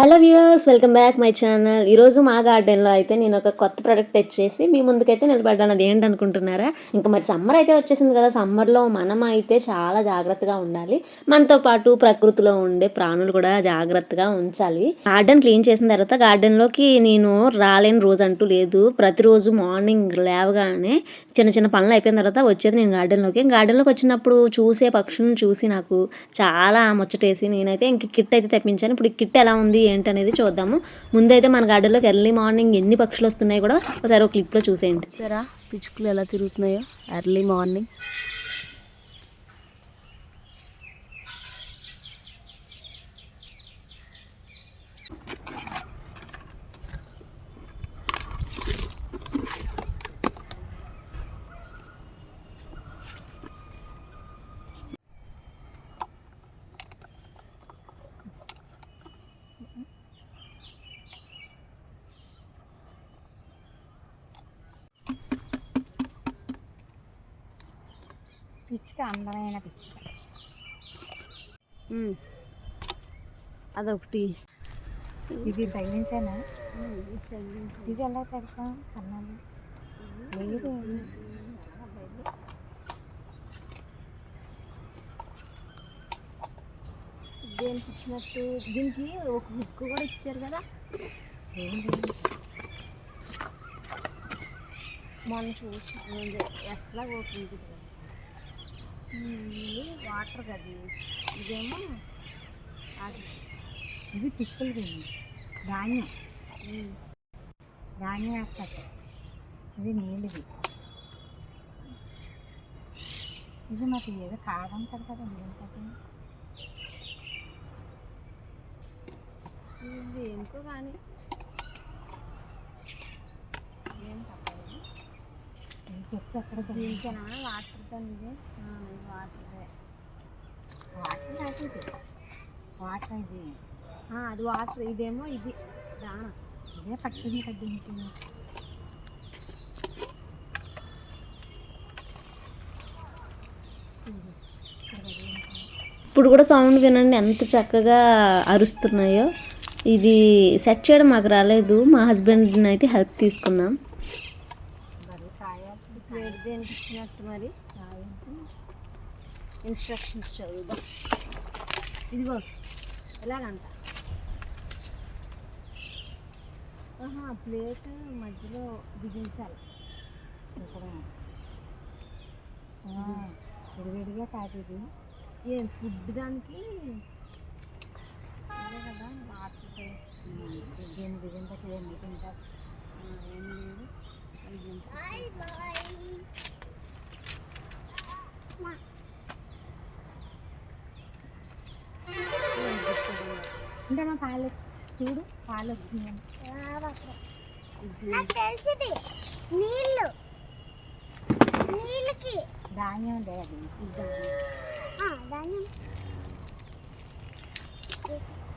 Hello viewers, welcome back my channel. ఈరోజు మా గార్డెన్లో అయితే నేను ఒక కొత్త ప్రోడక్ట్ తెచ్చేసి మీ ముందుకైతే నిలబడ్డాను. అది ఏంటనుకుంటున్నారా? ఇంకా మరి సమ్మర్ అయితే వచ్చేసింది కదా. సమ్మర్లో మనం అయితే చాలా జాగ్రత్తగా ఉండాలి. మనతో పాటు ప్రకృతిలో ఉండే ప్రాణులు కూడా జాగ్రత్తగా ఉంచాలి. గార్డెన్ క్లీన్ చేసిన తర్వాత గార్డెన్లోకి నేను రాలేని రోజు అంటూ లేదు. ప్రతిరోజు మార్నింగ్ లేవగానే చిన్న చిన్న పనులు అయిపోయిన తర్వాత వచ్చేది నేను గార్డెన్లోకి వచ్చినప్పుడు చూసే పక్షులను చూసి నాకు చాలా ముచ్చటేసి నేనైతే ఇంక కిట్ అయితే తెప్పించాను. ఇప్పుడు ఈ కిట్ ఎలా ఉంది ఏంటనేది చూద్దాము. ముందైతే మన గార్డెన్లోకి ఎర్లీ మార్నింగ్ ఎన్ని పక్షులు వస్తున్నాయి కూడా ఒకసారి ఒక క్లిప్లో చూసేయండి. సరే పిచ్చుకలు ఎలా తిరుగుతున్నాయో ఎర్లీ మార్నింగ్. పిచ్చిక అందమైన పిచ్చిక అదొకటి. ఇది తగిలించానా? ఇది ఎలా పెడతాం కన్నాలు? లేదు దేనికి ఇచ్చినట్టు దీనికి ఒక హుక్ కూడా ఇచ్చారు కదా. మనం చూసి ఎస్లా పోతుంది వాటర్ కదా. ఇదేమో అది ఇది పిచ్చుకలు పోయింది. ధాన్యం ధాన్యం వేస్తారు. ఇది నీళ్ళది. ఇది మాకు ఏదో కాదంటారు కదా. ఏంటది? ఇది ఎందుకో కానీ ఏం తప్పదు. చెప్పు ఎక్కడ దీనికేనా వాటర్ తండ్రి? వాటర్ వాటర్ రాసేది. వాటర్ ఇది అది వాటర్. ఇదేమో ఇది దాన. ఇదే పట్టింది కడ్డించి. ఇప్పుడు కూడా సౌండ్ వినండి ఎంత చక్కగా అరుస్తున్నాయో. ఇది సెట్ చేయడం మాకు రాలేదు, మా హస్బెండ్ని అయితే హెల్ప్ తీసుకున్నాం. దేనికి ఇచ్చినట్టు మరి ఇన్స్ట్రక్షన్స్ చదువుదాం. ఇదిగో ఎలాగంట. ప్లేట్ మధ్యలో బిగించాలి. విడివిడిగా కాదు. ఇది ఏం ఫుడ్ దానికి అదే కదా. వాటర్ దీని బిగించకి ఏమి తింటారు? ఏం లేదు. అంటే మా పాలు చూడు, పాలు వచ్చింది. నీళ్ళకి ధాన్యం ఉంది. అది ధాన్యం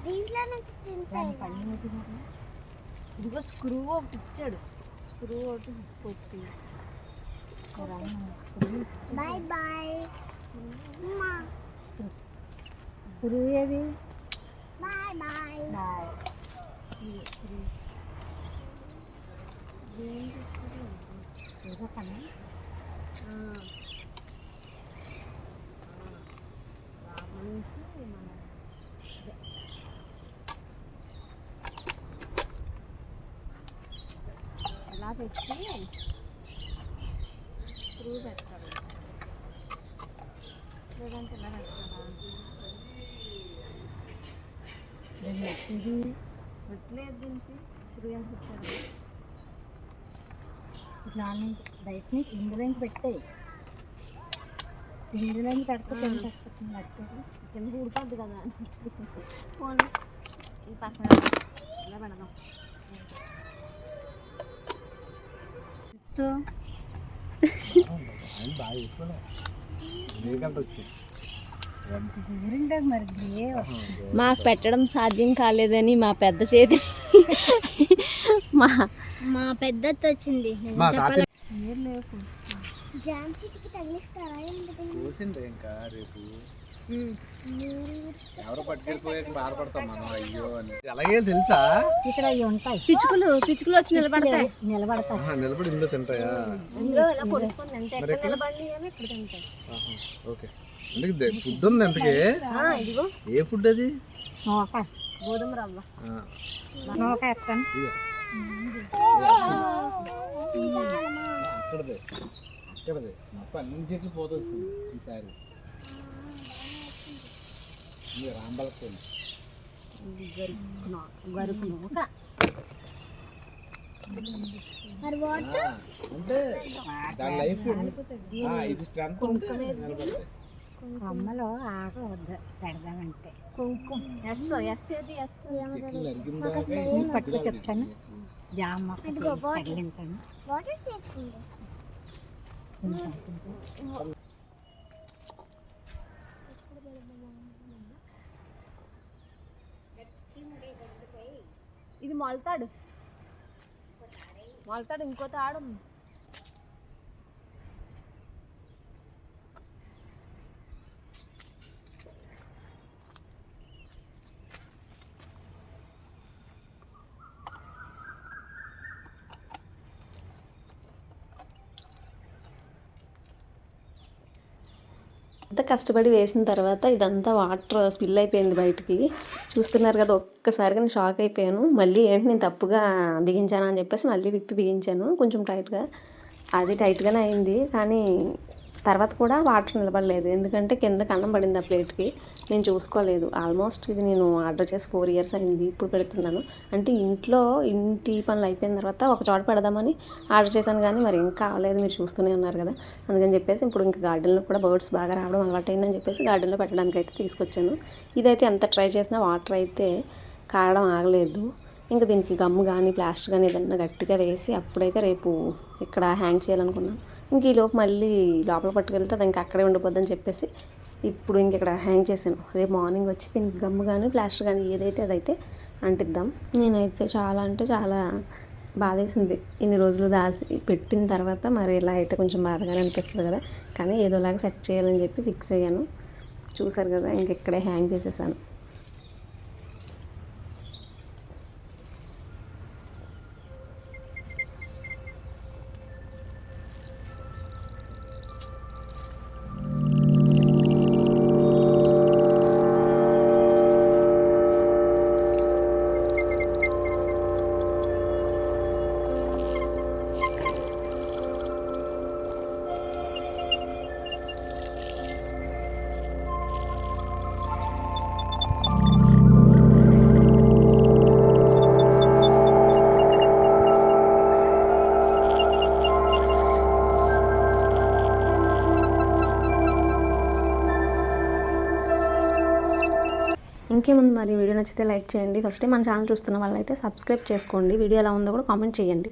దీంట్లో నుంచి పని. ఇదిగో స్క్రూ ఒకటి ఇచ్చాడు. స్క్రూ ఒకటి కొట్టి బాయ్ బాయ్. స్క్రూ ఏది? Bye bye bye. ఏదో పని నుంచి మన ఎలా పెట్టి స్క్రూ పెడతారు. లేదంటే ఎలా పెడతారా? పెట్టలేదు. దీనికి స్క్రూ ఎంత ఇచ్చారు? ఇట్లా బయట నుంచి ఇందులోంచి పెట్టాయి. ఇందులోంచి పెడితే కింద ఊడిపోద్ది కదా. ఫోన్ ఈ పక్కన ఇలా పెడదాం. మాకు పెట్టడం సాధ్యం కాలేదని మా పెద్ద చేతి మా పెద్దత్త వచ్చింది. లేవు. జామ్ చెట్టుకి తగిలిస్తారా? కోసిండ్రు ఇంకా రేపు ఎవరు పట్టుకెళ్ళిపోయాక బాధపడతాం మనం అయ్యో అని. అలాగే తెలుసా ఇక్కడ అవి ఉంటాయి, పిచ్చుకలు వచ్చి నిలబడతాయి. నిలబడతాయి. నిలబడి ఇందులో తింటాయా? ఇందులో ఇలా పొడుచుకొని అంటే ఎక్కడ నిలబడి కానీ ఇక్కడ తింటాయి. ఓకే. అందుకే ఫుడ్ ఉంది ఎంతకి? ఇదిగో ఏ ఫుడ్ అది? నూక గోధుమ రవ్వ. నూక ఎత్తాను. అక్కడదే మొత్తం అన్ని చెట్లు పోతూ వస్తుంది ఈసారి. రాంబలపల్లి గరుకు నూక. అంటే దాని లైఫ్ ఇది స్ట్రెంత్ ఉంటే నిలబడతాయి. కొమ్మలో ఆకు వద్ద పెడదామంటే కుంకుమ ఎస్ ఏది ఎస్ చెట్లు నరికిన దాకా పట్టుకు చెప్తాను. జామ మొక్క తగిలింతాను. ఇది మొలతాడు ఇంకో తాడు ఉంది. అంత కష్టపడి వేసిన తర్వాత ఇదంతా వాటర్ స్పిల్ అయిపోయింది బయటికి. చూస్తున్నారు కదా, ఒక్కసారిగా నేను షాక్ అయిపోయాను. మళ్ళీ ఏంటి నేను తప్పుగా బిగించాను అని చెప్పేసి మళ్ళీ విప్పి బిగించాను కొంచెం టైట్గా. అది టైట్గానే అయింది, కానీ తర్వాత కూడా వాటర్ నిలబడలేదు. ఎందుకంటే కిందకి అన్నం పడింది ఆ ప్లేట్కి, నేను చూసుకోలేదు. ఆల్మోస్ట్ ఇది నేను ఆర్డర్ చేసి 4 years అయింది. ఇప్పుడు పెడుతున్నాను అంటే ఇంటి పనులు అయిపోయిన తర్వాత ఒక చోట పెడదామని ఆర్డర్ చేశాను, కానీ మరి ఇంకా అవ్వలేదు. మీరు చూస్తూనే ఉన్నారు కదా, అందుకని చెప్పేసి ఇప్పుడు ఇంకా గార్డెన్లో కూడా బర్డ్స్ బాగా రావడం అలవాటైందని చెప్పేసి గార్డెన్లో పెట్టడానికి అయితే తీసుకొచ్చాను. ఇదైతే ఎంత ట్రై చేసినా వాటర్ అయితే కారడం ఆగలేదు. ఇంకా దీనికి గమ్ కానీ ప్లాస్టర్ కానీ ఏదన్నా గట్టిగా వేసి అప్పుడైతే రేపు ఇక్కడ హ్యాంగ్ చేయాలనుకున్నాను. ఇంక ఈలోపు మళ్ళీ లోపల పట్టుకెళ్తే అది ఇంకా అక్కడే ఉండిపోద్దని చెప్పేసి ఇప్పుడు ఇంక ఇక్కడ హ్యాంగ్ చేశాను. రేపు మార్నింగ్ వచ్చి దీనికి గమ్ కానీ ప్లాస్టర్ కానీ ఏదైతే అదైతే అంటిద్దాం. నేనైతే చాలా బాధేసింది. ఇన్ని రోజులు దాచి పెట్టిన తర్వాత మరి ఇలా అయితే కొంచెం బాధగానే అనిపిస్తుంది కదా, కానీ ఏదోలాగా సెట్ చేయాలని చెప్పి ఫిక్స్ అయ్యాను. చూసారు కదా, ఇంక ఇక్కడే హ్యాంగ్ చేసేసాను. ఇంకేముంది, మరి వీడియో నచ్చితే లైక్ చేయండి. ఫస్ట్ టైం మన ఛానల్ చూస్తున్న వాళ్ళైతే సబ్స్క్రైబ్ చేసుకోండి. వీడియో ఎలా ఉందో కూడా కామెంట్ చేయండి.